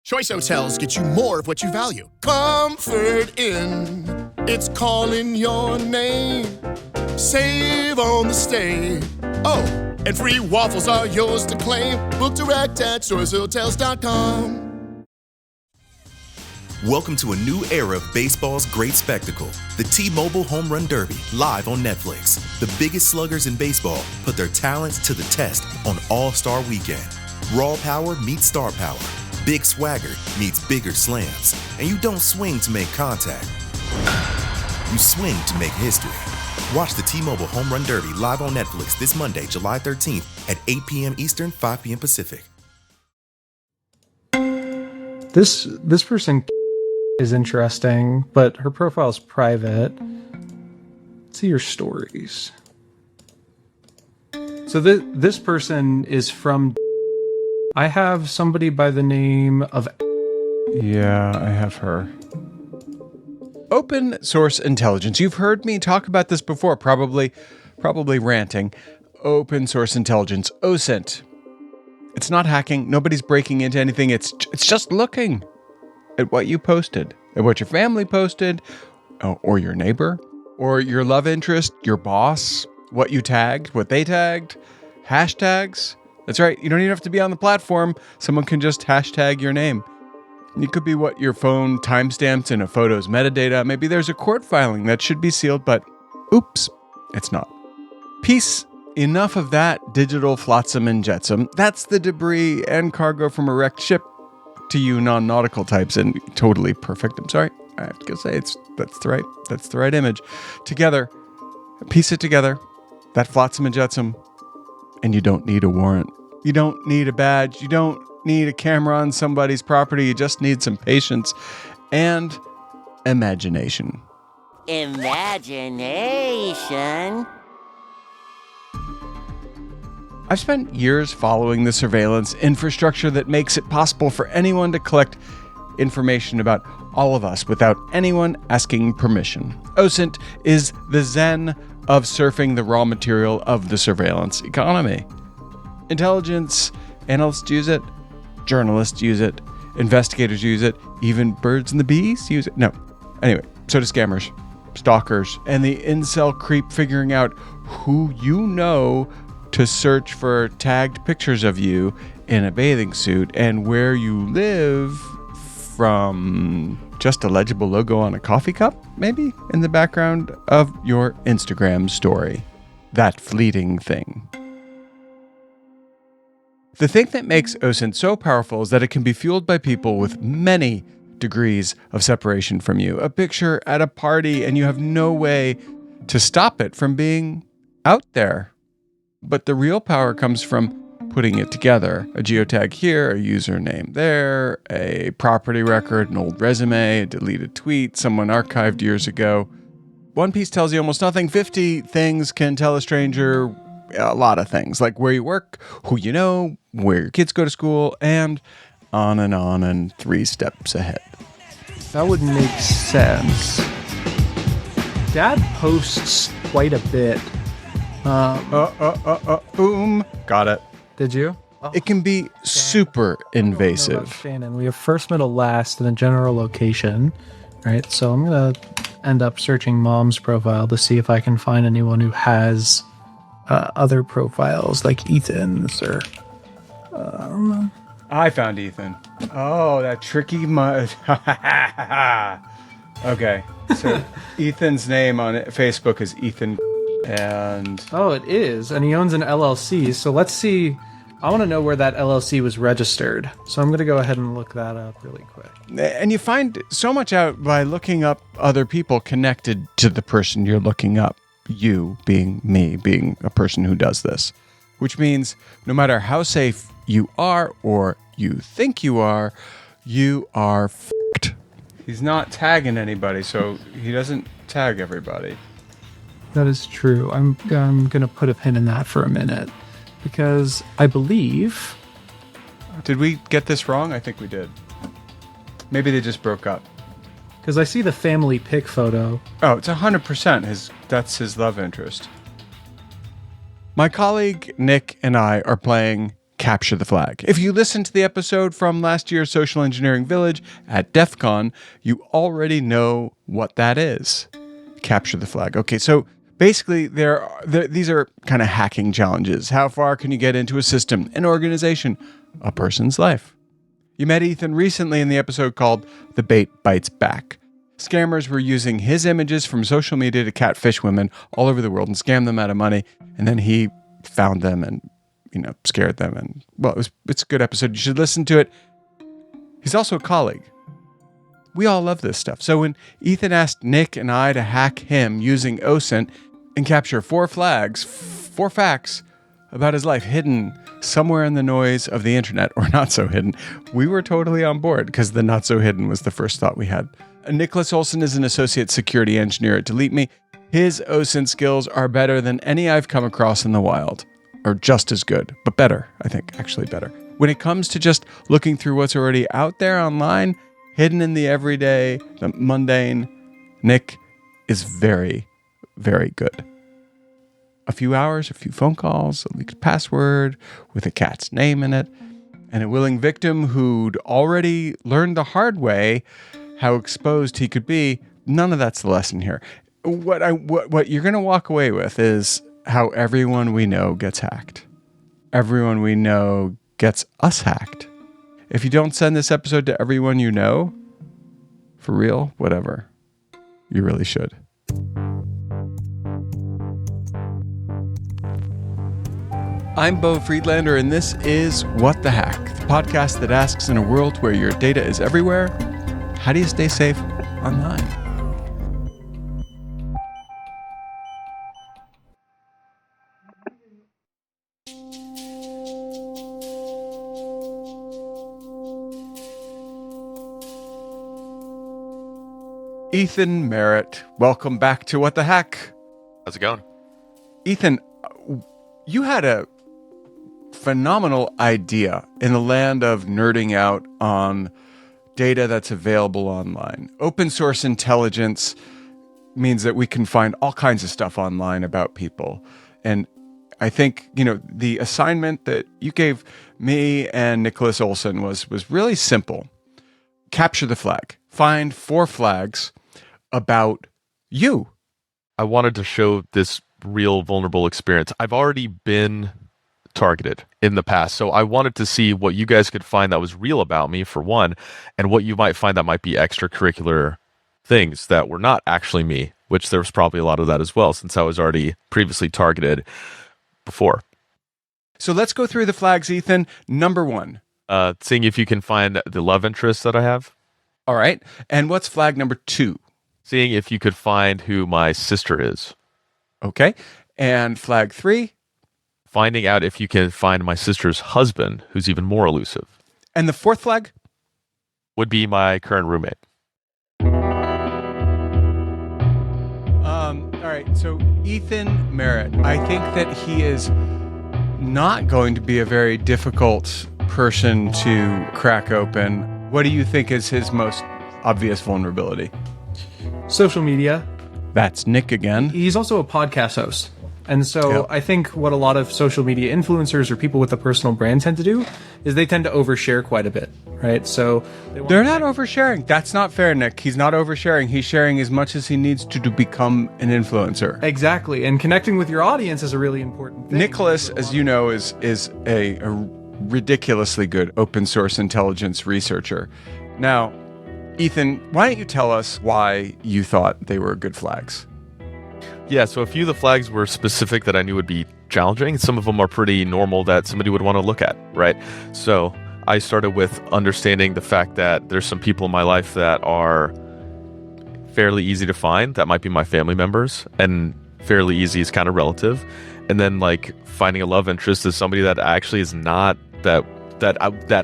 Choice Hotels get you more of what you value. Comfort Inn, it's calling your name. Save on the stay. Oh, and free waffles are yours to claim. Book direct at choicehotels.com. Welcome to a new era of baseball's great spectacle. The T-Mobile Home Run Derby, live on Netflix. The biggest sluggers in baseball put their talents to the test on All-Star Weekend. Raw power meets star power. Big swagger meets bigger slams. And you don't swing to make contact. You swing to make history. Watch the T-Mobile Home Run Derby live on Netflix this Monday, July 13th at 8 p.m. Eastern, 5 p.m. Pacific. This person is interesting, but her profile is private. Let's see your stories. So this person is from... I have somebody by the name of... Yeah, I have her. Open source intelligence. You've heard me talk about this before, probably ranting. Open source intelligence, OSINT. It's not hacking. Nobody's breaking into anything. It's just looking at what you posted, at what your family posted, or your neighbor, or your love interest, your boss, what you tagged, what they tagged, hashtags. That's right. You don't even have to be on the platform. Someone can just hashtag your name. It could be what your phone timestamps in a photo's metadata. Maybe there's a court filing that should be sealed, but oops, it's not. Peace. Enough of that digital flotsam and jetsam. That's the debris and cargo from a wrecked ship to you non-nautical types, and totally perfect. I'm sorry. I have to say that's the right image. Together, piece it together. That flotsam and jetsam. And you don't need a warrant. You don't need a badge. You don't need a camera on somebody's property. You just need some patience and imagination. Imagination? I've spent years following the surveillance infrastructure that makes it possible for anyone to collect information about all of us without anyone asking permission. OSINT is the zen of surfing the raw material of the surveillance economy. Intelligence analysts use it, journalists use it, investigators use it, even birds and the bees use it. No. Anyway, so do scammers, stalkers, and the incel creep figuring out who you know to search for tagged pictures of you in a bathing suit and where you live from just a legible logo on a coffee cup, maybe, in the background of your Instagram story. That fleeting thing. The thing that makes OSINT so powerful is that it can be fueled by people with many degrees of separation from you. A picture at a party and you have no way to stop it from being out there. But the real power comes from putting it together. A geotag here, a username there, a property record, an old resume, a deleted tweet, someone archived years ago. One piece tells you almost nothing. 50 things can tell a stranger a lot of things, like where you work, who you know, where your kids go to school, and on 3 steps ahead. That would make sense. Dad posts quite a bit. Boom. Got it. Did you? It can be super invasive. Shannon, we have first, middle, last, and a general location, right? So I'm going to end up searching Mom's profile to see if I can find anyone who has other profiles, like Ethan's or... I found Ethan. Oh, that tricky mud. Okay, so Ethan's name on Facebook is Ethan, and... Oh, it is, and he owns an LLC, so let's see... I want to know where that LLC was registered. So I'm going to go ahead and look that up really quick. And you find so much out by looking up other people connected to the person you're looking up. You being me, being a person who does this. Which means no matter how safe you are or you think you are f***ed. He's not tagging anybody, so he doesn't tag everybody. That is true. I'm going to put a pin in that for a minute. Because I believe... Did we get this wrong? I think we did. Maybe they just broke up. Because I see the family pic photo. Oh, it's 100%. That's his love interest. My colleague Nick and I are playing capture the flag. If you listened to the episode from last year's Social Engineering Village at DEF CON, you already know what that is. Capture the flag. Okay, so basically these are kind of hacking challenges. How far can you get into a system, an organization, a person's life? You met Ethan recently in the episode called The Bait Bites Back. Scammers were using his images from social media to catfish women all over the world and scam them out of money. And then he found them and, scared them. And, well, it's a good episode. You should listen to it. He's also a colleague. We all love this stuff. So when Ethan asked Nick and I to hack him using OSINT and capture 4 facts about his life hidden somewhere in the noise of the internet, or not so hidden, we were totally on board because the not so hidden was the first thought we had. Nicholas Olson is an associate security engineer at DeleteMe. His OSINT skills are better than any I've come across in the wild, or just as good, but better, I think, actually better. When it comes to just looking through what's already out there online, hidden in the everyday, the mundane, Nick is very, very good. A few hours, a few phone calls, a leaked password with a cat's name in it, and a willing victim who'd already learned the hard way how exposed he could be. None of that's the lesson here. What you're going to walk away with is how everyone we know gets hacked. Everyone we know gets us hacked. If you don't send this episode to everyone you know, for real, whatever, you really should. I'm Beau Friedlander, and this is What the Hack, the podcast that asks, in a world where your data is everywhere, how do you stay safe online? Ethan Merritt, welcome back to What the Hack. How's it going? Ethan, you had a phenomenal idea in the land of nerding out on data that's available online. Open source intelligence means that we can find all kinds of stuff online about people. And I think, the assignment that you gave me and Nicholas Olson was really simple. Capture the flag. Find 4 flags about you. I wanted to show this real vulnerable experience. I've already been targeted in the past, so I wanted to see what you guys could find that was real about me, for one, and what you might find that might be extracurricular things that were not actually me, which there was probably a lot of that as well, since I was already previously targeted before. So let's go through the flags, Ethan. Number 1. Seeing if you can find the love interest that I have. All right. And what's flag number 2? Seeing if you could find who my sister is. Okay. And flag 3? Finding out if you can find my sister's husband, who's even more elusive. And the 4th flag? Would be my current roommate. All right. So Ethan Merritt, I think that he is not going to be a very difficult person to crack open. What do you think is his most obvious vulnerability? Social media. That's Nick again. He's also a podcast host. And so Yep. I think what a lot of social media influencers or people with a personal brand tend to do is they tend to overshare quite a bit, right? So They're not oversharing. That's not fair, Nick. He's not oversharing. He's sharing as much as he needs to become an influencer. Exactly. And connecting with your audience is a really important thing. Nicholas, as you know, is a ridiculously good open source intelligence researcher. Now, Ethan, why don't you tell us why you thought they were good flags? Yeah, so a few of the flags were specific that I knew would be challenging. Some of them are pretty normal that somebody would want to look at, right? So I started with understanding the fact that there's some people in my life that are fairly easy to find. That might be my family members, and fairly easy is kind of relative. And then like finding a love interest is somebody that actually is not that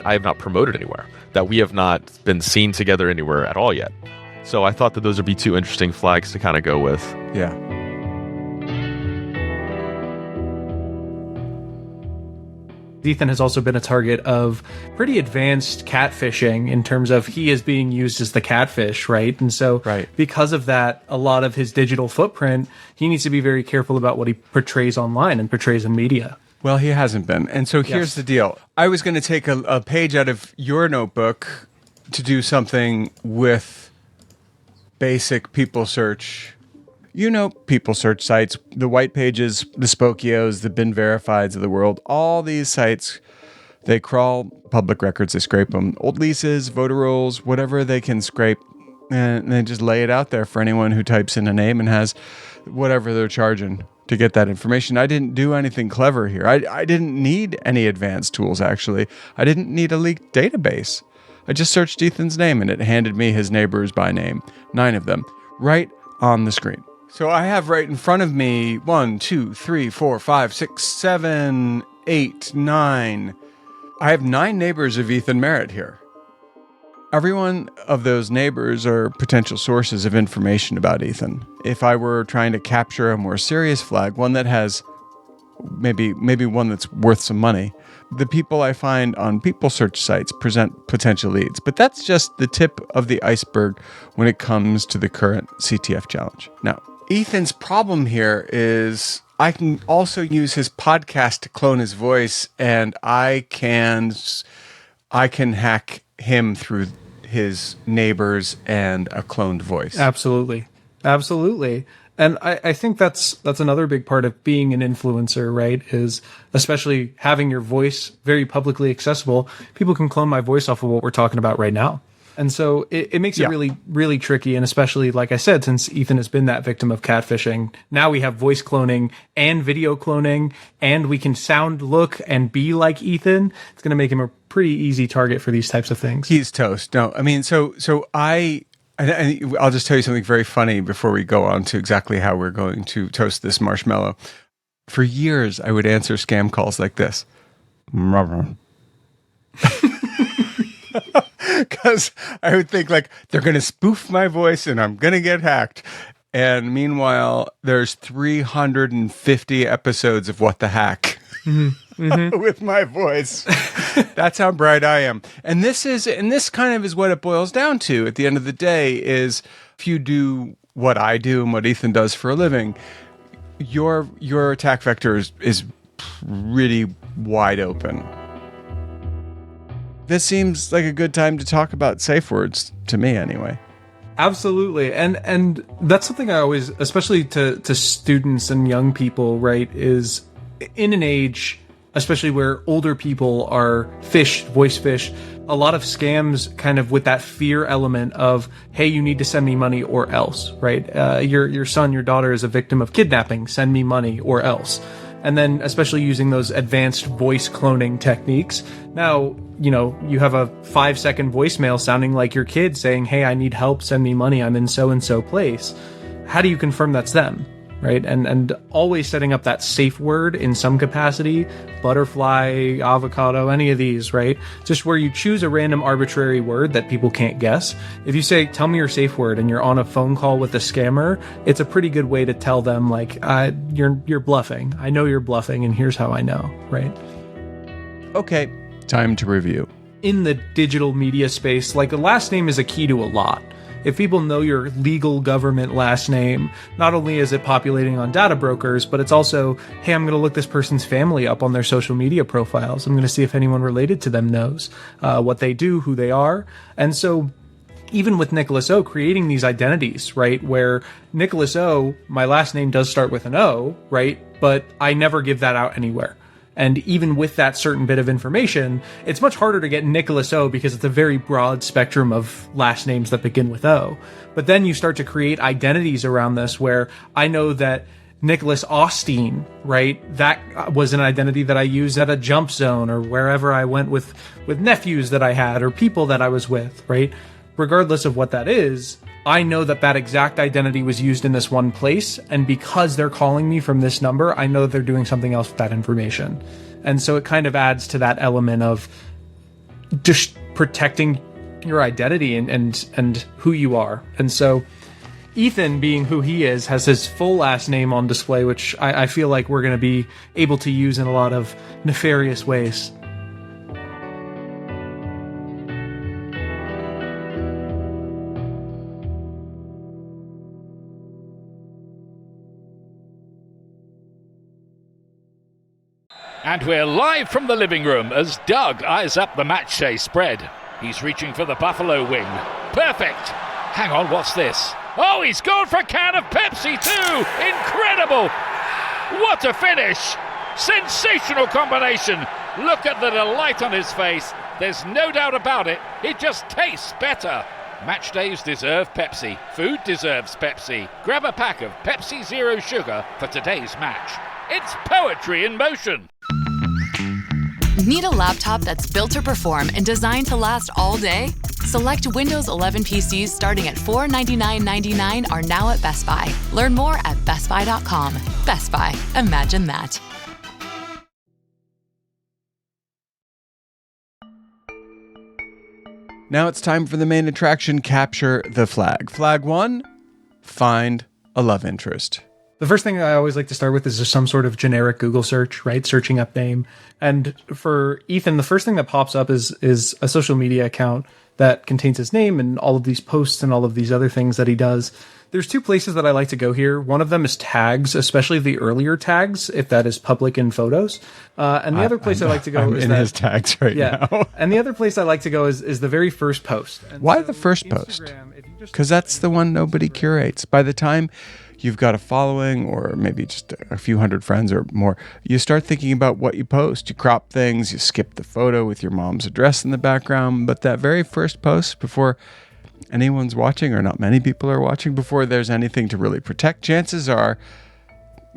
I have not promoted anywhere, that we have not been seen together anywhere at all yet. So I thought that those would be 2 interesting flags to kind of go with. Yeah. Ethan has also been a target of pretty advanced catfishing in terms of he is being used as the catfish, right? And so because of that, a lot of his digital footprint, he needs to be very careful about what he portrays online and portrays in media. Well, he hasn't been. And so here's Yes. the deal. I was going to take a page out of your notebook to do something with basic people search. You know, people search sites, the white pages, the Spokios, the Bin Verifieds of the world, all these sites, they crawl public records, they scrape them. Old leases, voter rolls, whatever they can scrape, and they just lay it out there for anyone who types in a name and has whatever they're charging to get that information. I didn't do anything clever here. I didn't need any advanced tools, actually. I didn't need a leaked database. I just searched Ethan's name, and it handed me his neighbors by name, 9 of them, right on the screen. So I have right in front of me 1, 2, 3, 4, 5, 6, 7, 8, 9. I have 9 neighbors of Ethan Merritt here. Every one of those neighbors are potential sources of information about Ethan. If I were trying to capture a more serious flag, one that has maybe one that's worth some money, the people I find on people search sites present potential leads. But that's just the tip of the iceberg when it comes to the current CTF challenge. Now, Ethan's problem here is I can also use his podcast to clone his voice, and I can hack him through his neighbors and a cloned voice. Absolutely. And I think that's another big part of being an influencer, right? Is especially having your voice very publicly accessible. People can clone my voice off of what we're talking about right now. And so it makes it really, really tricky. And especially, like I said, since Ethan has been that victim of catfishing, now we have voice cloning and video cloning, and we can sound, look, and be like Ethan. It's going to make him a pretty easy target for these types of things. He's toast. No, I mean, so I'll just tell you something very funny before we go on to exactly how we're going to toast this marshmallow. For years, I would answer scam calls like this. Because I would think like they're going to spoof my voice and I'm going to get hacked. And meanwhile, there's 350 episodes of What the Hack with my voice. That's how bright I am. And this kind of is what it boils down to at the end of the day is if you do what I do and what Ethan does for a living, your attack vector is pretty wide open. This seems like a good time to talk about safe words, to me anyway. Absolutely. And that's something I always, especially to students and young people, right, is in an age, especially where older people are voice phish, a lot of scams kind of with that fear element of, hey, you need to send me money or else, right? Your son, your daughter is a victim of kidnapping, send me money or else. And then especially using those advanced voice cloning techniques. Now, you have a 5-second voicemail sounding like your kid saying, hey, I need help, send me money, I'm in so-and-so place. How do you confirm that's them, right? And always setting up that safe word in some capacity, butterfly, avocado, any of these, right? Just where you choose a random arbitrary word that people can't guess. If you say, tell me your safe word, and you're on a phone call with a scammer, it's a pretty good way to tell them, like, you're bluffing. I know you're bluffing, and here's how I know, right? Okay, time to review. In the digital media space, like, the last name is a key to a lot. If people know your legal government last name, not only is it populating on data brokers, but it's also, hey, I'm going to look this person's family up on their social media profiles. I'm going to see if anyone related to them knows what they do, who they are. And so even with Nicholas O, creating these identities, right, where Nicholas O, my last name does start with an O, right, but I never give that out anywhere. And even with that certain bit of information, it's much harder to get Nicholas O because it's a very broad spectrum of last names that begin with O. But then you start to create identities around this where I know that Nicholas Austin, right, that was an identity that I used at a jump zone or wherever I went with nephews that I had or people that I was with, right? Regardless of what that is, I know that exact identity was used in this one place, and because they're calling me from this number, I know they're doing something else with that information. And so it kind of adds to that element of just protecting your identity and who you are. And so Ethan, being who he is, has his full last name on display, which I feel like we're going to be able to use in a lot of nefarious ways. And we're live from the living room as Doug eyes up the match day spread. He's reaching for the buffalo wing. Perfect! Hang on, what's this? Oh, he's gone for a can of Pepsi too! Incredible! What a finish! Sensational combination! Look at the delight on his face. There's no doubt about it. It just tastes better. Match days deserve Pepsi. Food deserves Pepsi. Grab a pack of Pepsi Zero Sugar for today's match. It's poetry in motion. Need a laptop that's built to perform and designed to last all day? Select Windows 11 PCs starting at $499.99 are now at Best Buy. Learn more at bestbuy.com. Best Buy. Imagine that. Now it's time for the main attraction, Capture the Flag. Flag 1, find a love interest. The first thing I always like to start with is just some sort of generic Google search, right? Searching up name. And for Ethan, the first thing that pops up is a social media account that contains his name and all of these posts and all of these other things that he does. There's two places that I like to go here. One of them is tags, especially the earlier tags, if that is public in photos. And the other place I like to go is in his tags right now. And the other place I like to go is the very first post. And Why so the first Instagram, post? if you just- Because that's the one nobody curates. By the time you've got a following or maybe just a few hundred friends or more, you start thinking about what you post. You crop things, you skip the photo with your mom's address in the background. But that very first post, before anyone's watching, or not many people are watching, before there's anything to really protect, chances are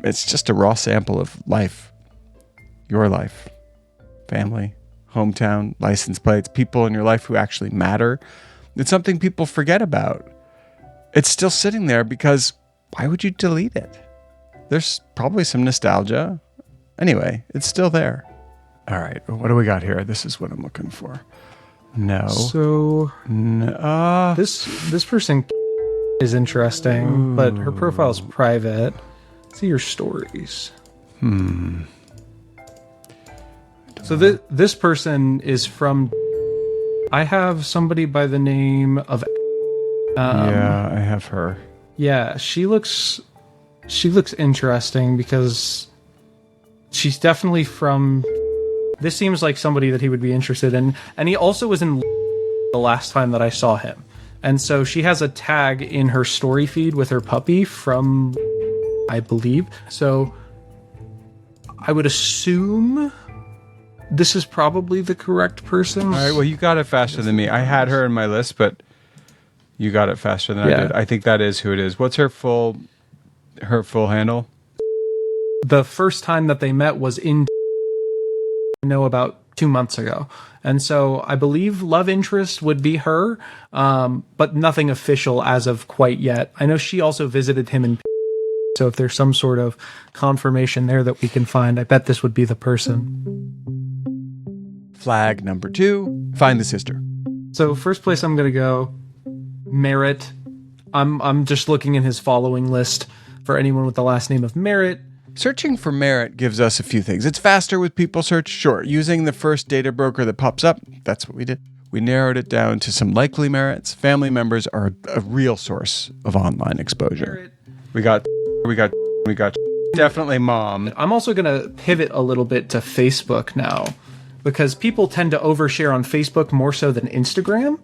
it's just a raw sample of life. Your life, family, hometown, license plates, people in your life who actually matter. It's something people forget about. It's still sitting there because why would you delete it? There's probably some nostalgia. Anyway, it's still there. All right, what do we got here? This is what I'm looking for. No. So this person is interesting, but her profile's private. See your stories. So this person is from. I have somebody by the name of. Yeah, I have her. Yeah, she looks interesting because she's definitely from. This seems like somebody that he would be interested in, and he also was in the last time that I saw him. And so she has a tag in her story feed with her puppy from, I believe. So I would assume this is probably the correct person. All right, well, you got it faster than me. I had her in my list, but you got it faster than I did. I think that is who it is. What's her full handle? The first time that they met was in about 2 months ago. And so I believe love interest would be her, but nothing official as of quite yet. I know she also visited him in. So if there's some sort of confirmation there that we can find, I bet this would be the person. Flag number 2, find the sister. So first place I'm going to go, Merritt. I'm just looking in his following list for anyone with the last name of Merritt. Searching for Merritt gives us a few things. It's faster with people search, sure. Using the first data broker that pops up, that's what we did. We narrowed it down to some likely Merritts. Family members are a real source of online exposure. We got definitely mom. I'm also going to pivot a little bit to Facebook now, because people tend to overshare on Facebook more so than Instagram.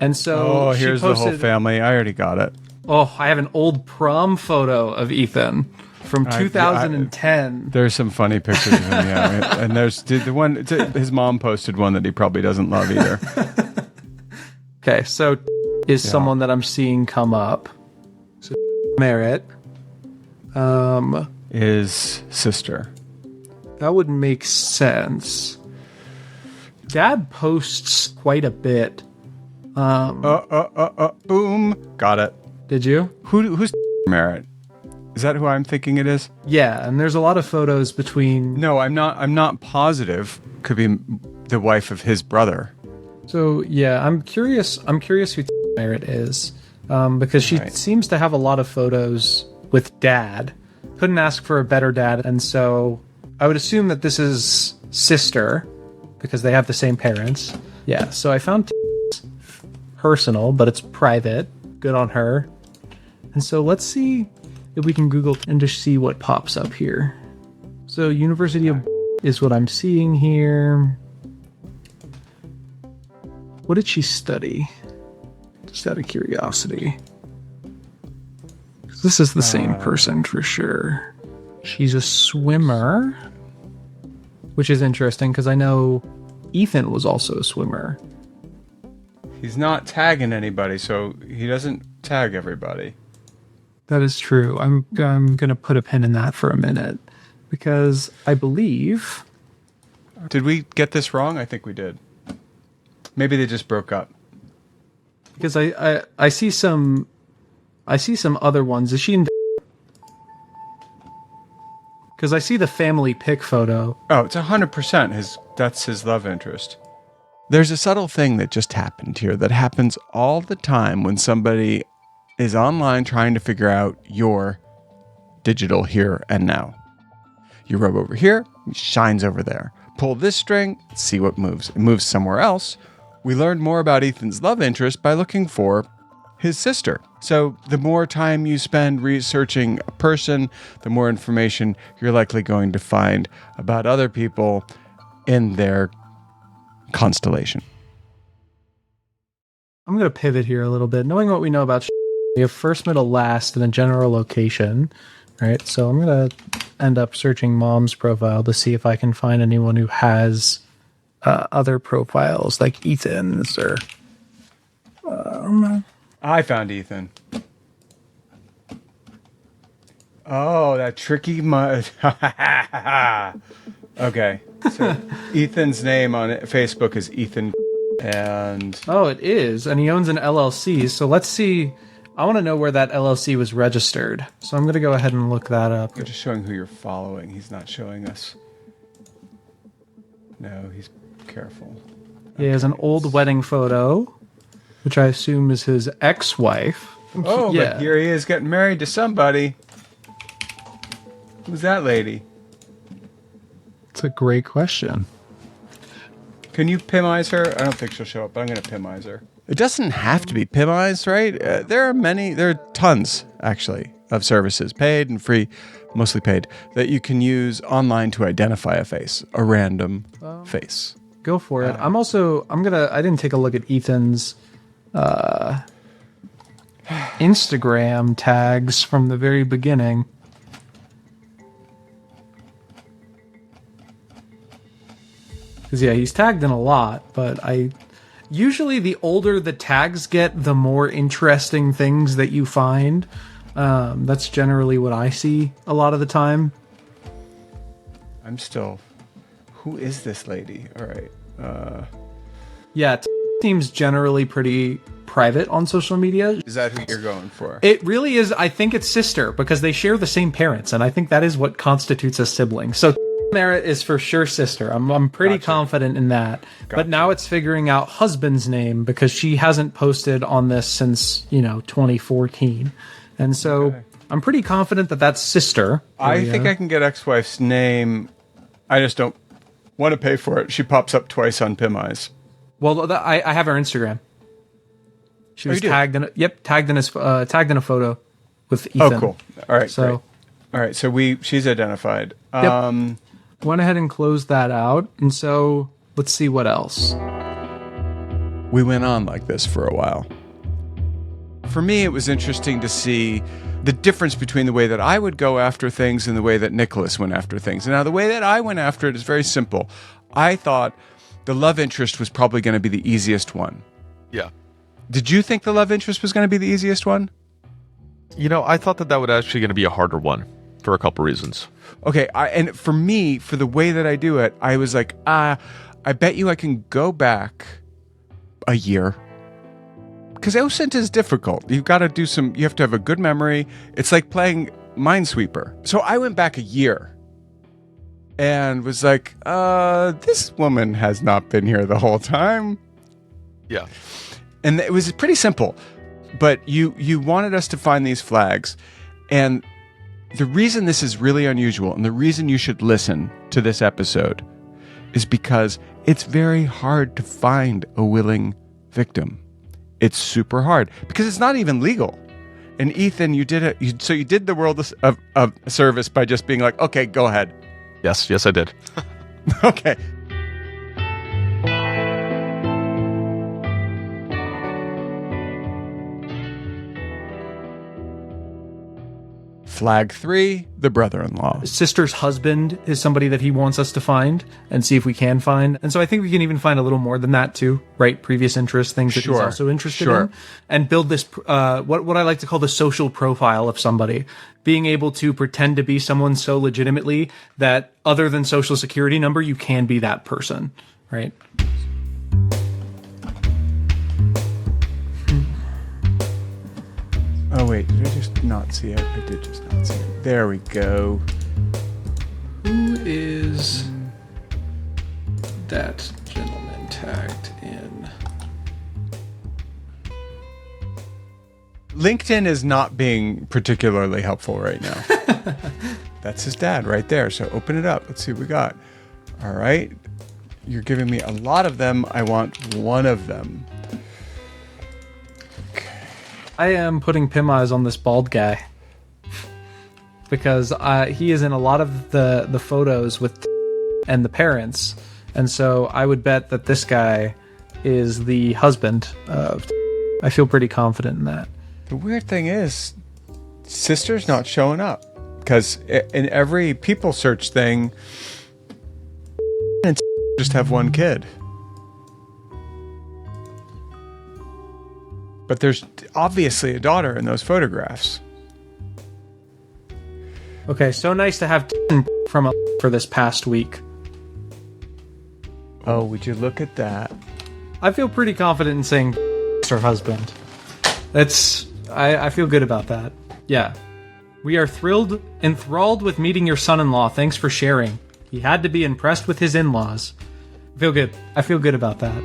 And so here's the whole family. I already got it. Oh, I have an old prom photo of Ethan from 2010. There's some funny pictures of him, yeah. And there's the one, his mom posted one that he probably doesn't love either. Okay, so is someone that I'm seeing come up. So Merritt. His sister. That would make sense. Dad posts quite a bit. Boom. Got it. Did you? Who's Merritt? Is that who I'm thinking it is? Yeah, and there's a lot of photos between. No, I'm not positive. Could be the wife of his brother. So yeah, I'm curious who Merritt is, because she seems to have a lot of photos with Dad. Couldn't ask for a better dad, and so I would assume that this is sister, because they have the same parents. Yeah, so I found personal, but it's private. Good on her. And so let's see if we can Google and just see what pops up here. So University of is what I'm seeing here. What did she study? Just out of curiosity. 'Cause this is the same person for sure. She's a swimmer, which is interesting because I know Ethan was also a swimmer. He's not tagging anybody, so he doesn't tag everybody. That is true. I'm going to put a pin in that for a minute because I believe... Did we get this wrong? I think we did. Maybe they just broke up. Because I see some other ones. Is she in? Because I see the family pic photo. Oh, it's 100% that's his love interest. There's a subtle thing that just happened here that happens all the time when somebody is online trying to figure out your digital here and now. You rub over here, it shines over there. Pull this string, see what moves. It moves somewhere else. We learned more about Ethan's love interest by looking for his sister. So the more time you spend researching a person, the more information you're likely going to find about other people in their constellation. I'm going to pivot here a little bit. Knowing what we know about we have first, middle, last, and a general location, right? So I'm going to end up searching Mom's profile to see if I can find anyone who has other profiles like Ethan's or... I found Ethan. Oh, that tricky mud. Okay. So Ethan's name on Facebook is Ethan, and... Oh, it is. And he owns an LLC. So let's see. I want to know where that LLC was registered. So I'm going to go ahead and look that up. You're just showing who you're following. He's not showing us. No, he's careful. He has an old wedding photo, which I assume is his ex-wife. Oh, yeah. But here he is getting married to somebody. Who's that lady? It's a great question. Can you Pimize her? I don't think she'll show up, but I'm going to Pimize her. It doesn't have to be Pimized, right? There are tons, actually, of services, paid and free, mostly paid, that you can use online to identify a face, a random face. Go for it. I didn't take a look at Ethan's Instagram tags from the very beginning. Because, yeah, he's tagged in a lot, but usually the older the tags get, the more interesting things that you find. That's generally what I see a lot of the time. Who is this lady? All right. Yeah, seems generally pretty private on social media. Is that who you're going for? It really is. I think it's sister, because they share the same parents, and I think that is what constitutes a sibling. So Merritt is for sure sister. I'm pretty confident in that. Gotcha. But now it's figuring out husband's name, because she hasn't posted on this since 2014, and so I'm pretty confident that that's sister. I think I can get ex-wife's name. I just don't want to pay for it. She pops up twice on Pimize. Well, I have her Instagram. She was tagged in. Tagged in a photo with Ethan. Oh, cool. All right. So, great. All right. So she's identified. Yep. Went ahead and closed that out, and so let's see what else. We went on like this for a while. For me, it was interesting to see the difference between the way that I would go after things and the way that Nicholas went after things. And now the way that I went after it is very simple. I thought the love interest was probably going to be the easiest one. Yeah. Did you think the love interest was going to be the easiest one? I thought that would actually going to be a harder one for a couple reasons. Okay, and for me, for the way that I do it, I was like, I bet you I can go back a year. Because OSINT is difficult. You have to have a good memory. It's like playing Minesweeper. So I went back a year and was like, this woman has not been here the whole time. Yeah. And it was pretty simple. But you wanted us to find these flags. And the reason this is really unusual and the reason you should listen to this episode is because it's very hard to find a willing victim. It's super hard because it's not even legal. And Ethan, you did it. You did the world of service by just being like, okay, go ahead. Yes, I did. Okay. Flag 3, the brother-in-law. Sister's husband is somebody that he wants us to find and see if we can find. And so I think we can even find a little more than that too, right? Previous interests, things that he's also interested in. And build this, what I like to call the social profile of somebody. Being able to pretend to be someone so legitimately that other than social security number, you can be that person, right? Oh, wait, did I just not see it? I did just not see it. There we go. Who is that gentleman tagged in? LinkedIn is not being particularly helpful right now. That's his dad right there. So open it up. Let's see what we got. All right. You're giving me a lot of them. I want one of them. I am putting Pim eyes on this bald guy because he is in a lot of the photos with and the parents, and so I would bet that this guy is the husband of. I feel pretty confident in that. The weird thing is, sister's not showing up because in every people search thing, and just have one kid. But there's obviously a daughter in those photographs. Okay, so nice to have from for this past week. Oh, would you look at that? I feel pretty confident in saying her husband. I feel good about that. Yeah. We are enthralled with meeting your son-in-law. Thanks for sharing. He had to be impressed with his in-laws. I feel good. I feel good about that.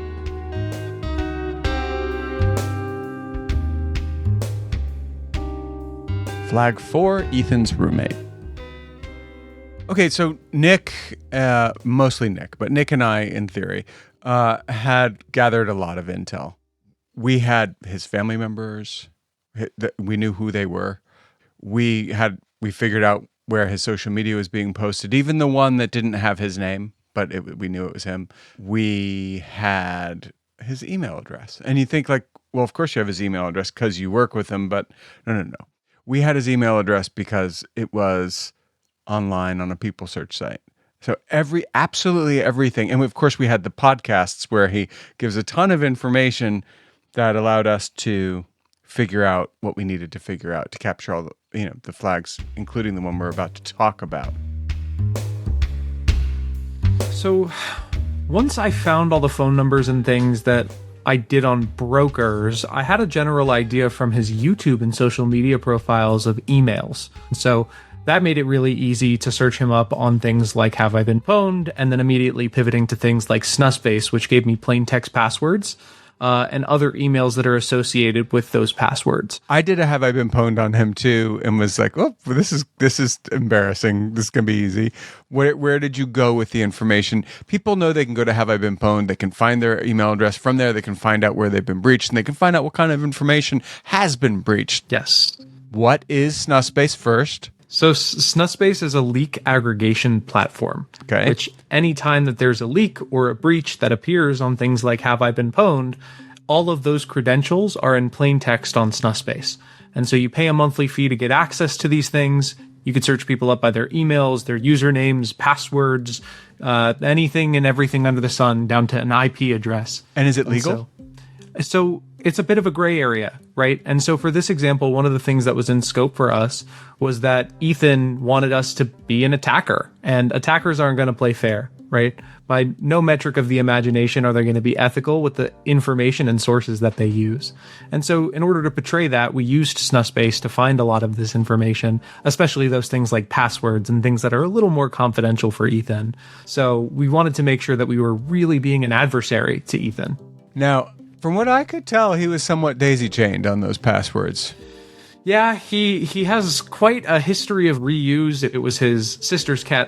Flag 4, Ethan's roommate. Okay, so Nick, mostly Nick, but Nick and I, in theory, had gathered a lot of intel. We had his family members. We knew who they were. We figured out where his social media was being posted, even the one that didn't have his name, but we knew it was him. We had his email address. And you think like, well, of course you have his email address because you work with him, but no. We had his email address because it was online on a people search site. So absolutely everything. And of course we had the podcasts where he gives a ton of information that allowed us to figure out what we needed to figure out to capture all the flags, including the one we're about to talk about. So once I found all the phone numbers and things that I did on brokers, I had a general idea from his YouTube and social media profiles of emails. So that made it really easy to search him up on things like Have I Been Pwned, and then immediately pivoting to things like Snusbase, which gave me plain text passwords, and other emails that are associated with those passwords. I did a Have I Been Pwned on him too, and was like, oh, this is embarrassing. This is going to be easy. Where did you go with the information? People know they can go to Have I Been Pwned. They can find their email address from there. They can find out where they've been breached, and they can find out what kind of information has been breached. Yes. What is Snusbase first? So Snusbase is a leak aggregation platform, which anytime that there's a leak or a breach that appears on things like Have I Been Pwned, all of those credentials are in plain text on Snusbase. And so you pay a monthly fee to get access to these things. You could search people up by their emails, their usernames, passwords, anything and everything under the sun, down to an IP address. And is it legal? So it's a bit of a gray area, right? And so for this example, one of the things that was in scope for us was that Ethan wanted us to be an attacker, and attackers aren't going to play fair, right? By no metric of the imagination are they going to be ethical with the information and sources that they use. And so in order to portray that, we used Snusbase to find a lot of this information, especially those things like passwords and things that are a little more confidential for Ethan. So we wanted to make sure that we were really being an adversary to Ethan. Now, from what I could tell, he was somewhat daisy-chained on those passwords. Yeah, he has quite a history of reuse. It was his sister's cat,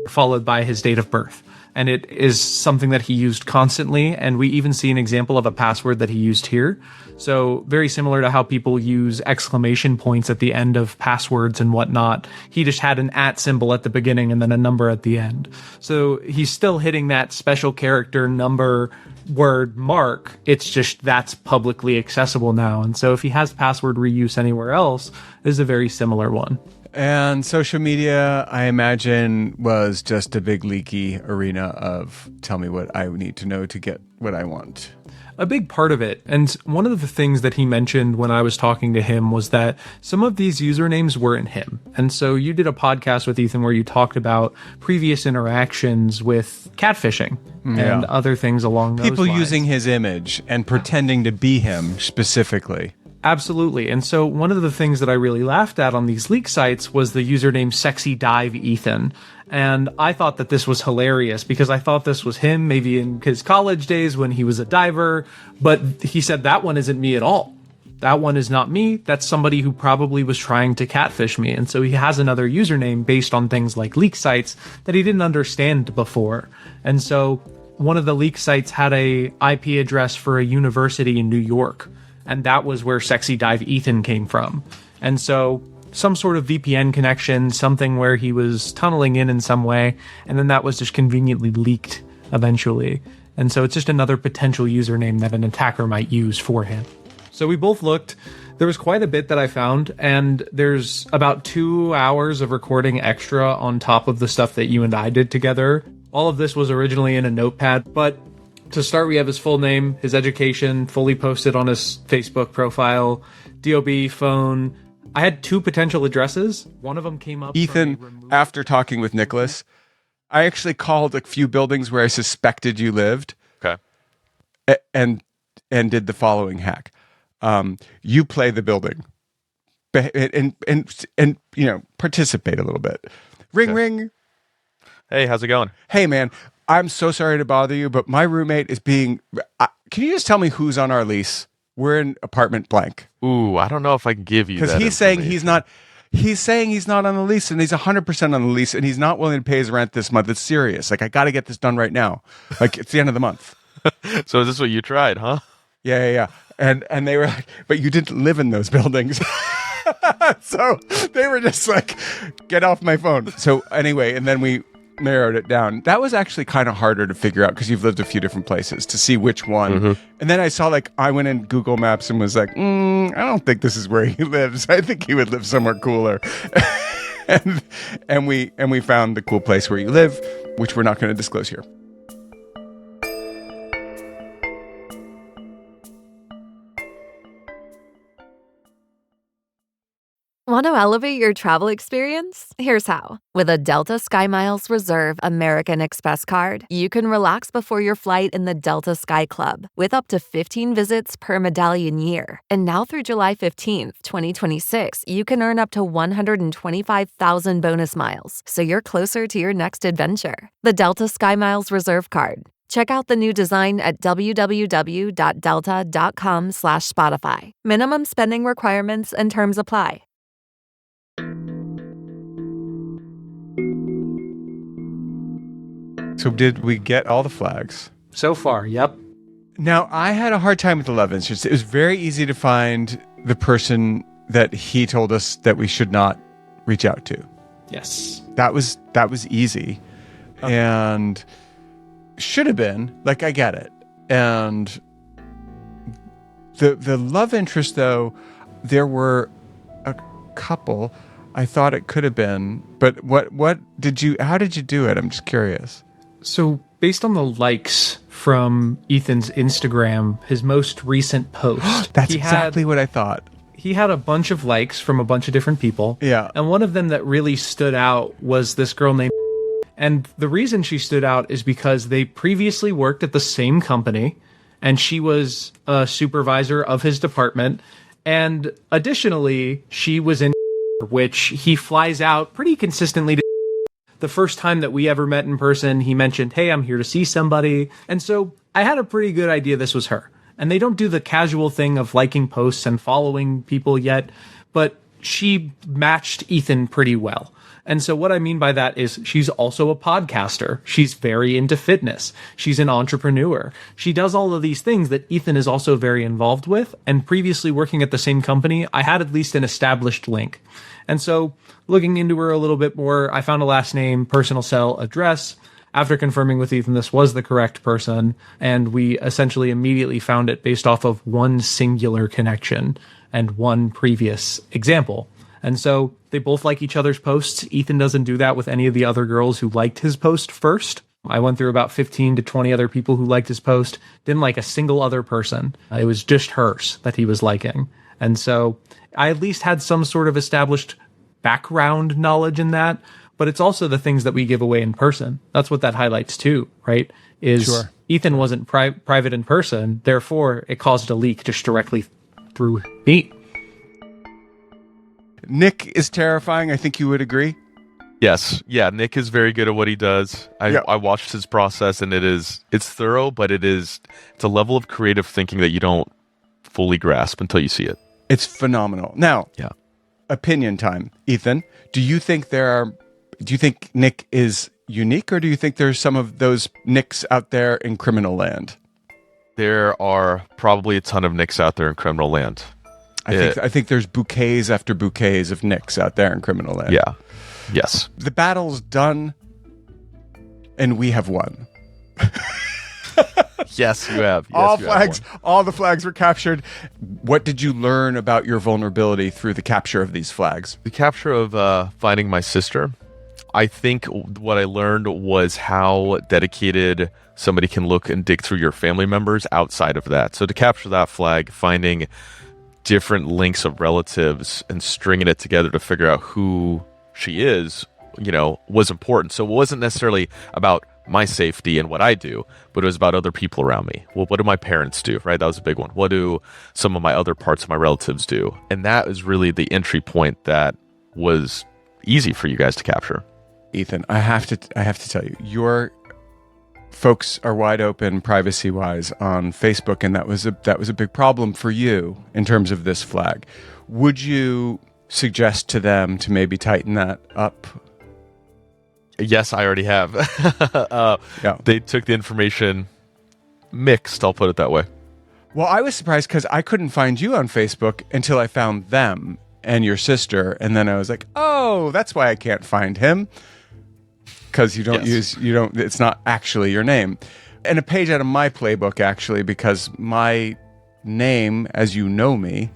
followed by his date of birth. and it is something that he used constantly. And we even see an example of a password that he used here. So very similar to how people use exclamation points at the end of passwords and whatnot. He just had an @ symbol at the beginning and then a number at the end. So he's still hitting that special character number word mark. It's just that's publicly accessible now. And so if he has password reuse anywhere else, this is a very similar one. And social media, I imagine, was just a big leaky arena of tell me what I need to know to get what I want. A big part of it, and one of the things that he mentioned when I was talking to him was that some of these usernames weren't him. And so you did a podcast with Ethan where you talked about previous interactions with catfishing and other things along those lines. People using his image and pretending to be him specifically. Absolutely. And so one of the things that I really laughed at on these leak sites was the username Sexy Dive Ethan. And I thought that this was hilarious because I thought this was him maybe in his college days when he was a diver. But he said that one isn't me at all. That one is not me. That's somebody who probably was trying to catfish me. And so he has another username based on things like leak sites that he didn't understand before. And so one of the leak sites had a IP address for a university in New York. And that was where Sexy Dive Ethan came from. And so some sort of VPN connection, something where he was tunneling in some way, and then that was just conveniently leaked eventually. And so it's just another potential username that an attacker might use for him. So we both looked. There was quite a bit that I found, and there's about 2 hours of recording extra on top of the stuff that you and I did together. All of this was originally in a notepad, but to start, we have his full name, his education, fully posted on his Facebook profile, DOB, phone. I had 2 potential addresses. One of them came up. Ethan, after talking with Nicholas, I actually called a few buildings where I suspected you lived. Okay. And did the following hack. You play the building. And you know, participate a little bit. Ring, ring. Hey, how's it going? Hey, man. I'm so sorry to bother you, but my roommate is being... can you just tell me who's on our lease? We're in apartment blank. Ooh, I don't know if I can give you that. Because he's saying he's not... He's saying he's not on the lease, and he's 100% on the lease, and he's not willing to pay his rent this month. It's serious. Like, I got to get this done right now. Like, it's the end of the month. So is this what you tried, huh? Yeah. And they were like, but you didn't live in those buildings. So they were just like, get off my phone. So anyway, and then we narrowed it down. That was actually kind of harder to figure out because you've lived a few different places to see which one. Mm-hmm. And then I saw, like, I went in Google Maps and was like, I don't think this is where he lives. I think he would live somewhere cooler. and we found the cool place where you live, which we're not going to disclose here. Want to elevate your travel experience? Here's how. With a Delta SkyMiles Reserve American Express card, you can relax before your flight in the Delta Sky Club with up to 15 visits per medallion year. And now through July 15th, 2026, you can earn up to 125,000 bonus miles, so you're closer to your next adventure. The Delta SkyMiles Reserve card. Check out the new design at www.delta.com/Spotify. Minimum spending requirements and terms apply. So did we get all the flags? So far, yep. Now, I had a hard time with the love interest. It was very easy to find the person that he told us that we should not reach out to. Yes. That was easy. Okay. And should have been. Like, I get it. And the love interest, though, there were a couple. I thought it could have been. But how did you do it? I'm just curious. So based on the likes from Ethan's Instagram, his most recent post. That's exactly what I thought. He had a bunch of likes from a bunch of different people. Yeah. And one of them that really stood out was this girl named... And the reason she stood out is because they previously worked at the same company, and she was a supervisor of his department. And additionally, she was in... which he flies out pretty consistently to. The first time that we ever met in person, he mentioned, hey, I'm here to see somebody. And so I had a pretty good idea this was her. And they don't do the casual thing of liking posts and following people yet. But she matched Ethan pretty well. And so what I mean by that is she's also a podcaster. She's very into fitness. She's an entrepreneur. She does all of these things that Ethan is also very involved with. And previously working at the same company, I had at least an established link. And so looking into her a little bit more, I found a last name, personal cell, address. After confirming with Ethan this was the correct person, and we essentially immediately found it based off of one singular connection and one previous example. And so they both like each other's posts. Ethan doesn't do that with any of the other girls who liked his post first. I went through about 15 to 20 other people who liked his post, didn't like a single other person. It was just hers that he was liking. And so I at least had some sort of established background knowledge in that, but it's also the things that we give away in person. That's what that highlights too, right? Is sure. Ethan wasn't private in person, therefore it caused a leak just directly through me. Nick is terrifying. I think you would agree. Yes. Yeah, Nick is very good at what he does. I watched his process, and it's thorough, but it's a level of creative thinking that you don't fully grasp until you see it. It's phenomenal. Now, opinion time. Ethan, do you think Nick is unique, or do you think there's some of those Nicks out there in criminal land? There are probably a ton of Nicks out there in criminal land. I think there's bouquets after bouquets of Nicks out there in criminal land. Yeah. Yes. The battle's done, and we have won. Yes, you have. Yes, all the flags were captured. What did you learn about your vulnerability through the capture of these flags? The capture of finding my sister. I think what I learned was how dedicated somebody can look and dig through your family members outside of that. So to capture that flag, finding different links of relatives and stringing it together to figure out who she is, was important. So it wasn't necessarily about my safety and what I do, but it was about other people around me. Well, what do my parents do, right? That was a big one. What do some of my other parts of my relatives do? And that is really the entry point that was easy for you guys to capture. Ethan, I have to tell you, your folks are wide open privacy-wise on Facebook, and that was a big problem for you in terms of this flag. Would you suggest to them to maybe tighten that up? Yes, I already have. They took the information mixed, I'll put it that way. Well, I was surprised because I couldn't find you on Facebook until I found them and your sister, and then I was like, oh, that's why I can't find him. Because it's not actually your name. And a page out of my playbook, actually, because my name, as you know me,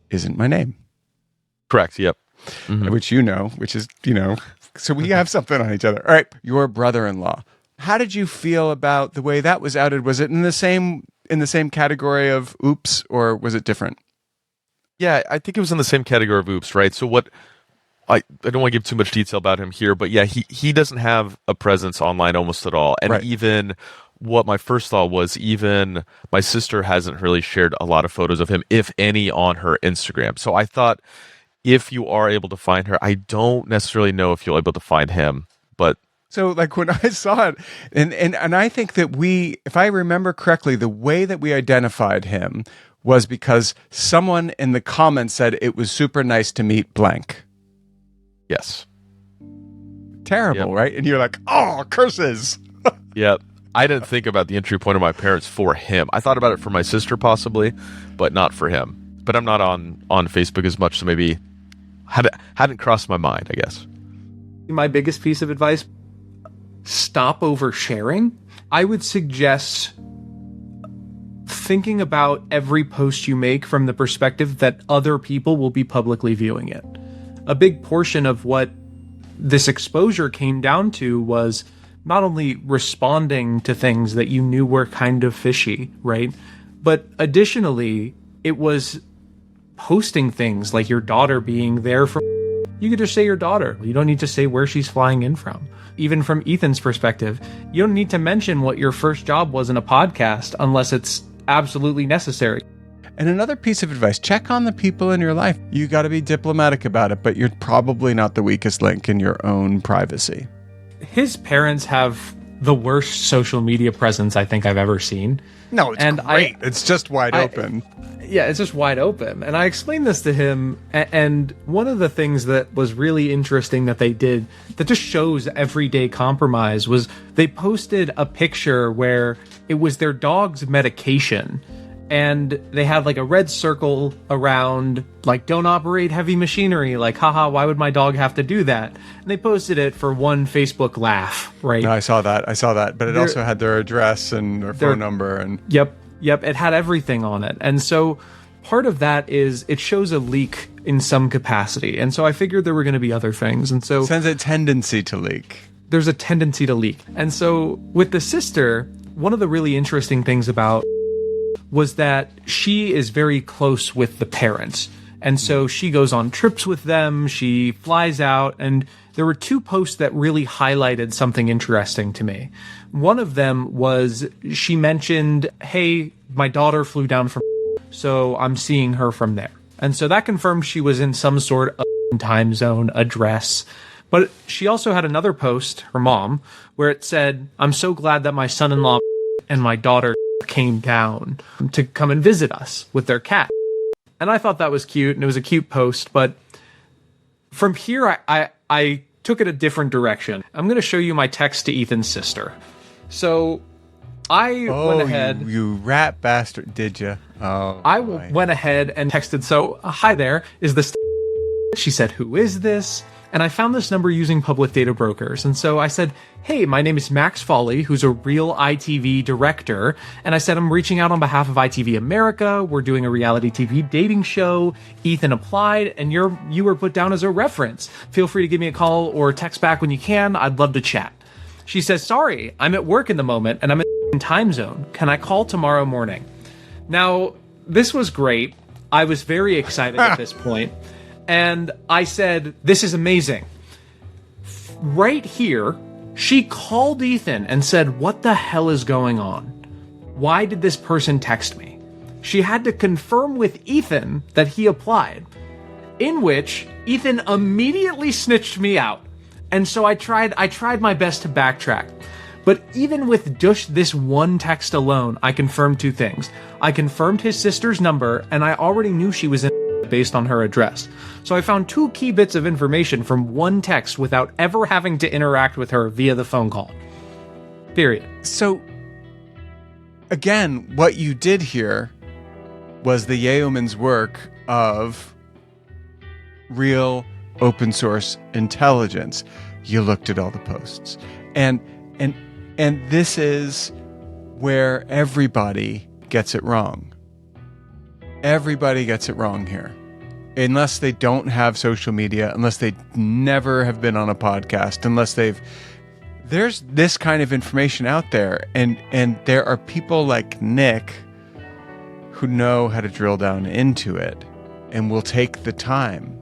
isn't my name. Correct, yep. Mm-hmm. Which is, so we have something on each other. All right, your brother-in-law. How did you feel about the way that was outed? Was it in the same category of oops, or was it different? Yeah, I think it was in the same category of oops, right? So what... I don't want to give too much detail about him here, but yeah, he doesn't have a presence online almost at all. And even what my first thought was, even my sister hasn't really shared a lot of photos of him, if any, on her Instagram. So I thought if you are able to find her, I don't necessarily know if you'll be able to find him, but... So like when I saw it, and I think that if I remember correctly, the way that we identified him was because someone in the comments said it was super nice to meet blank. Yes. Terrible, right? And you're like, oh, curses. Yep. I didn't think about the entry point of my parents for him. I thought about it for my sister possibly, but not for him. But I'm not on Facebook as much, so maybe hadn't crossed my mind, I guess. My biggest piece of advice, stop oversharing. I would suggest thinking about every post you make from the perspective that other people will be publicly viewing it. A big portion of what this exposure came down to was not only responding to things that you knew were kind of fishy, right? But additionally, it was posting things like your daughter being there for... You could just say your daughter. You don't need to say where she's flying in from. Even from Ethan's perspective, you don't need to mention what your first job was in a podcast unless it's absolutely necessary. And another piece of advice, check on the people in your life. You got to be diplomatic about it, but you're probably not the weakest link in your own privacy. His parents have the worst social media presence I think I've ever seen. No, it's great. It's just wide open. Yeah, it's just wide open. And I explained this to him, and one of the things that was really interesting that they did that just shows everyday compromise was they posted a picture where it was their dog's medication, and they had like a red circle around, like, don't operate heavy machinery, like, haha, why would my dog have to do that? And they posted it for one Facebook laugh, right? No, I saw that, but it also had their address and their phone number. And Yep, it had everything on it. And so part of that is it shows a leak in some capacity. And so I figured there were going to be other things. And so sends a tendency to leak. There's a tendency to leak. And so with the sister, one of the really interesting things about was that she is very close with the parents. And so she goes on trips with them, she flies out, and there were two posts that really highlighted something interesting to me. One of them was she mentioned, hey, my daughter flew down from, so I'm seeing her from there. And so that confirmed she was in some sort of time zone address. But she also had another post, her mom, where it said, I'm so glad that my son-in-law and my daughter came down to come and visit us with their cat. And I thought that was cute, and it was a cute post, but from here I took it a different direction. I'm going to show you my text to Ethan's sister. So I went ahead. You rat bastard, did you? Went ahead and texted, so, hi there, is this... She said, who is this? And I found this number using public data brokers. And so I said, hey, my name is Max Foley, who's a real ITV director. And I said, I'm reaching out on behalf of ITV America. We're doing a reality TV dating show. Ethan applied, and you were put down as a reference. Feel free to give me a call or text back when you can. I'd love to chat. She says, sorry, I'm at work in the moment, and I'm in time zone. Can I call tomorrow morning? Now, this was great. I was very excited at this point. And I said, this is amazing. Right here, she called Ethan and said, what the hell is going on? Why did this person text me? She had to confirm with Ethan that he applied, in which Ethan immediately snitched me out. And so I tried my best to backtrack. But even with just this one text alone, I confirmed two things. I confirmed his sister's number, and I already knew she was in based on her address. So I found two key bits of information from one text without ever having to interact with her via the phone call. Period. So, again, what you did here was the yeoman's work of real open source intelligence. You looked at all the posts. And this is where everybody gets it wrong. Everybody gets it wrong here. Unless they don't have social media, unless they never have been on a podcast, there's this kind of information out there. And there are people like Nick who know how to drill down into it and will take the time.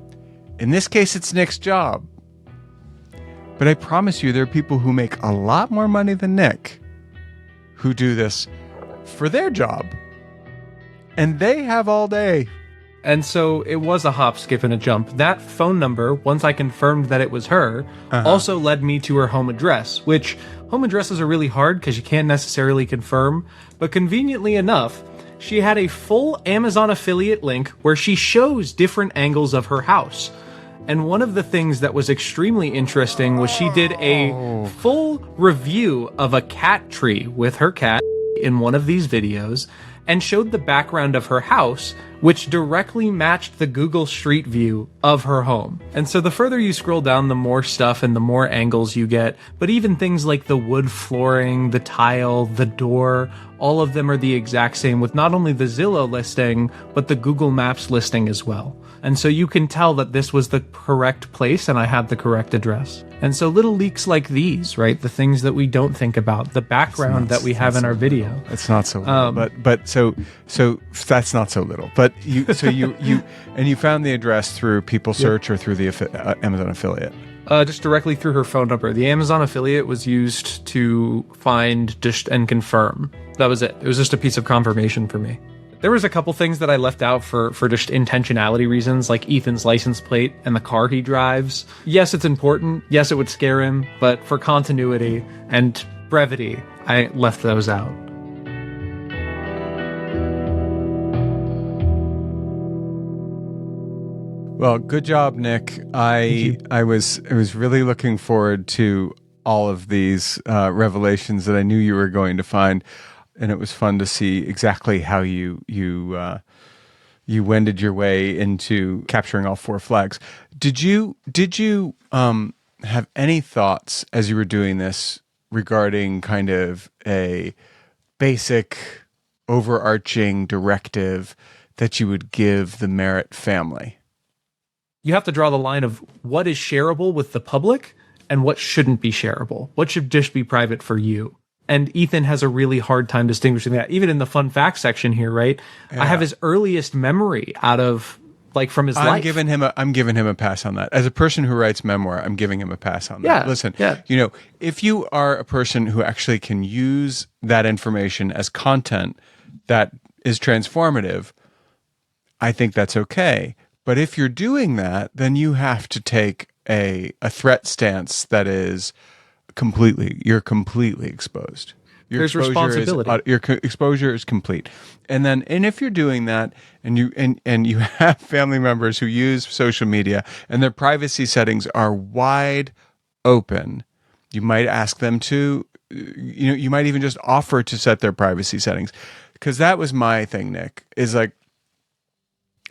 In this case, it's Nick's job. But I promise you, there are people who make a lot more money than Nick who do this for their job. And they have all day. And so it was a hop, skip, and a jump. That phone number, once I confirmed that it was her, also led me to her home address, which home addresses are really hard because you can't necessarily confirm. But conveniently enough, she had a full Amazon affiliate link where she shows different angles of her house. And one of the things that was extremely interesting was she did a full review of a cat tree with her cat in one of these videos and showed the background of her house, which directly matched the Google Street View of her home. And so the further you scroll down, the more stuff and the more angles you get. But even things like the wood flooring, the tile, the door, all of them are the exact same with not only the Zillow listing, but the Google Maps listing as well. And so you can tell that this was the correct place and I had the correct address. And so little leaks like these, right? The things that we don't think about, the background that we have in our video. It's not so little, but so that's not so little. But you found the address through People Search or through the Amazon affiliate? Just directly through her phone number. The Amazon affiliate was used to find and confirm. That was it. It was just a piece of confirmation for me. There was a couple things that I left out for just intentionality reasons, like Ethan's license plate and the car he drives. Yes, it's important. Yes, it would scare him. But for continuity and brevity, I left those out. Well, good job, Nick. I was really looking forward to all of these revelations that I knew you were going to find, and it was fun to see exactly how you wended your way into capturing all 4 flags. Did you have any thoughts as you were doing this regarding kind of a basic overarching directive that you would give the Merritt family? You have to draw the line of what is shareable with the public and what shouldn't be shareable. What should just be private for you? And Ethan has a really hard time distinguishing that. Even in the fun facts section here, right? Yeah. I have his earliest memory out of from his life. I'm giving him a pass on that. As a person who writes memoir, I'm giving him a pass on that. Listen, if you are a person who actually can use that information as content that is transformative, I think that's okay. But if you're doing that, then you have to take a threat stance that is you're completely exposed. There's responsibility. Your exposure is complete. And if you're doing that and you have family members who use social media and their privacy settings are wide open, you might ask them to, you might even just offer to set their privacy settings. Because that was my thing, Nick, is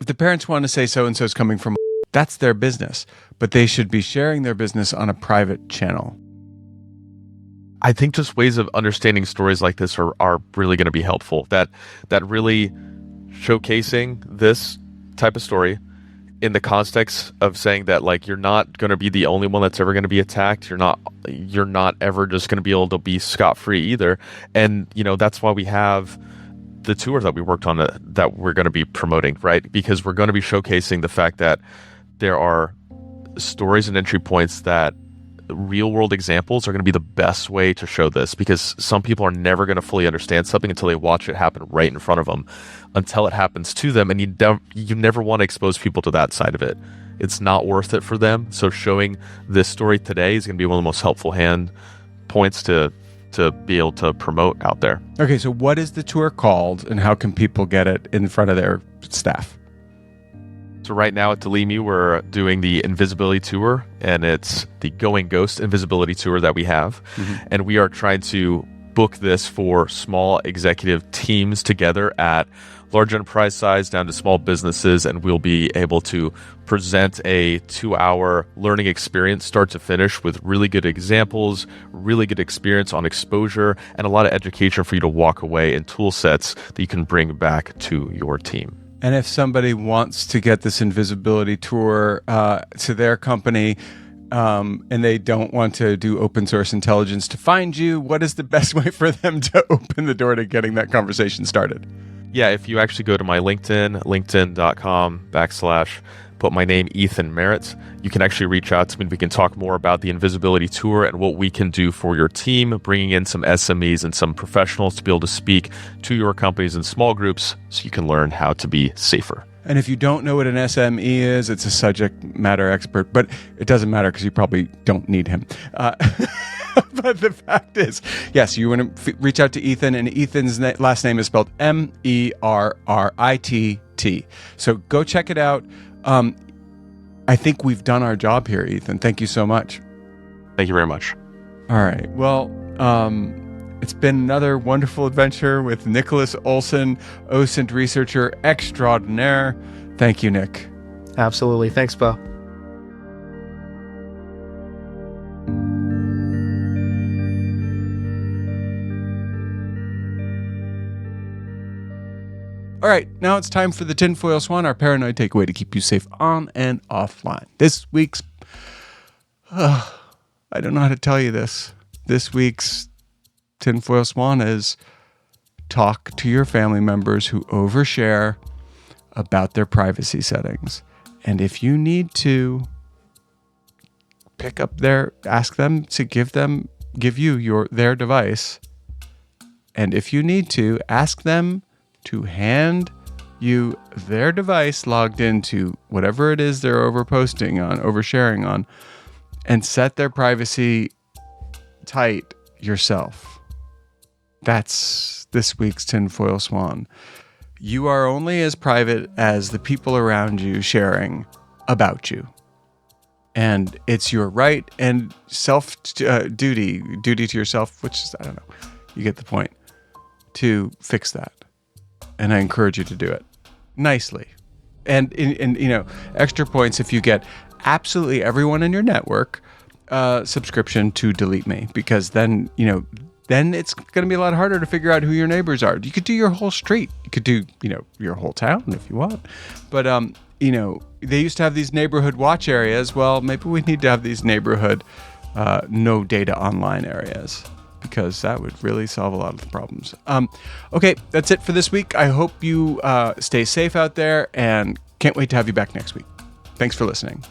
if the parents want to say so-and-so is coming from, that's their business. But they should be sharing their business on a private channel. I think just ways of understanding stories like this are really going to be helpful. That really showcasing this type of story in the context of saying that you're not going to be the only one that's ever going to be attacked. You're not ever just going to be able to be scot-free either. And that's why we have the tour that we worked on that we're going to be promoting, right? Because we're going to be showcasing the fact that there are stories and entry points that real world examples are going to be the best way to show this, because some people are never going to fully understand something until they watch it happen right in front of them, until it happens to them. And you never want to expose people to that side of it. It's not worth it for them. So showing this story today is going to be one of the most helpful hand points to be able to promote out there. Okay, so what is the tour called and how can people get it in front of their staff? So right now at DeleteMe, we're doing the Invisibility Tour, and it's the Going Ghost Invisibility Tour that we have. Mm-hmm. And we are trying to book this for small executive teams together at large enterprise size down to small businesses, and we'll be able to present a 2-hour learning experience start to finish with really good examples, really good experience on exposure, and a lot of education for you to walk away and tool sets that you can bring back to your team. And if somebody wants to get this invisibility tour to their company and they don't want to do open source intelligence to find you, what is the best way for them to open the door to getting that conversation started? Yeah, if you actually go to my LinkedIn, linkedin.com/ put my name, Ethan Merritt, you can actually reach out to me. We can talk more about the Invisibility Tour and what we can do for your team, bringing in some SMEs and some professionals to be able to speak to your companies in small groups so you can learn how to be safer. And if you don't know what an SME is, it's a subject matter expert, but it doesn't matter because you probably don't need him. But the fact is, yes, you want to reach out to Ethan, and Ethan's last name is spelled Merritt. So go check it out. I think we've done our job here, Ethan. Thank you so much. Thank you very much. All right. Well, it's been another wonderful adventure with Nicholas Olson, OSINT researcher extraordinaire. Thank you, Nick. Absolutely. Thanks, Beau. All right, now it's time for the Tinfoil Swan, our paranoid takeaway to keep you safe on and offline. This week's, I don't know how to tell you this. This week's Tinfoil Swan is talk to your family members who overshare about their privacy settings. And if you need to ask them to give you their device. And if you need to, ask them to hand you their device logged into whatever it is they're oversharing on, and set their privacy tight yourself. That's this week's Tinfoil Swan. You are only as private as the people around you sharing about you. And it's your right and duty to yourself, which is, I don't know, you get the point, to fix that. And I encourage you to do it nicely. And extra points if you get absolutely everyone in your network subscription to DeleteMe, because then it's going to be a lot harder to figure out who your neighbors are. You could do your whole street. You could do, your whole town if you want. But, they used to have these neighborhood watch areas. Well, maybe we need to have these neighborhood no data online areas, because that would really solve a lot of the problems. Okay, that's it for this week. I hope you stay safe out there, and can't wait to have you back next week. Thanks for listening.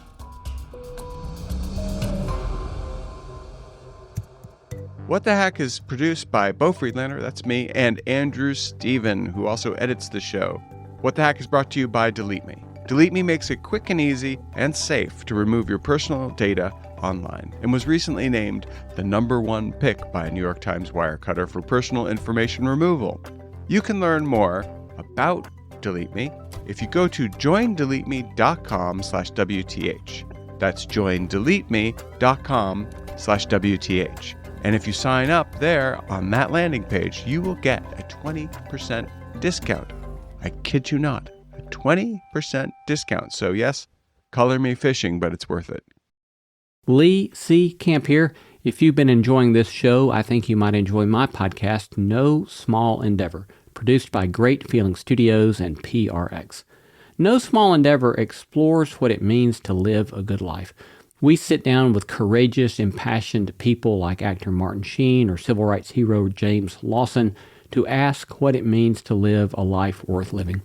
What the Hack is produced by Beau Friedlander, that's me, and Andrew Steven, who also edits the show. What the Hack is brought to you by DeleteMe. DeleteMe makes it quick and easy and safe to remove your personal data online, and was recently named the #1 pick by a New York Times Wirecutter for personal information removal. You can learn more about DeleteMe if you go to joindeleteme.com/WTH. That's joindeleteme.com/WTH. And if you sign up there on that landing page, you will get a 20% discount. I kid you not, a 20% discount. So yes, color me phishing, but it's worth it. Lee C. Camp here. If you've been enjoying this show, I think you might enjoy my podcast, No Small Endeavor, produced by Great Feeling Studios and PRX. No Small Endeavor explores what it means to live a good life. We sit down with courageous, impassioned people like actor Martin Sheen or civil rights hero James Lawson to ask what it means to live a life worth living.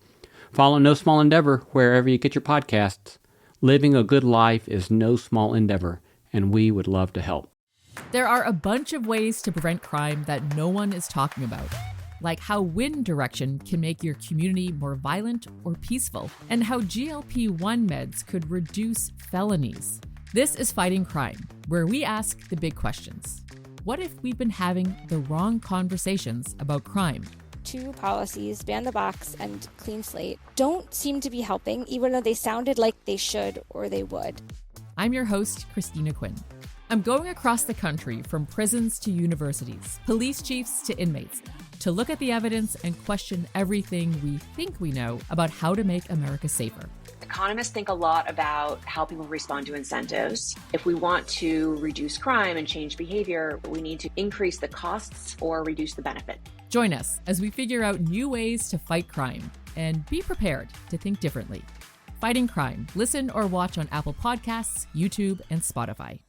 Follow No Small Endeavor wherever you get your podcasts. Living a good life is no small endeavor, and we would love to help. There are a bunch of ways to prevent crime that no one is talking about, like how wind direction can make your community more violent or peaceful, and how GLP-1 meds could reduce felonies. This is Fighting Crime, where we ask the big questions. What if we've been having the wrong conversations about crime? Two policies, ban the box and clean slate, don't seem to be helping, even though they sounded like they should or they would. I'm your host, Christina Quinn. I'm going across the country from prisons to universities, police chiefs to inmates, to look at the evidence and question everything we think we know about how to make America safer. Economists think a lot about how people respond to incentives. If we want to reduce crime and change behavior, we need to increase the costs or reduce the benefit. Join us as we figure out new ways to fight crime and be prepared to think differently. Fighting Crime. Listen or watch on Apple Podcasts, YouTube, and Spotify.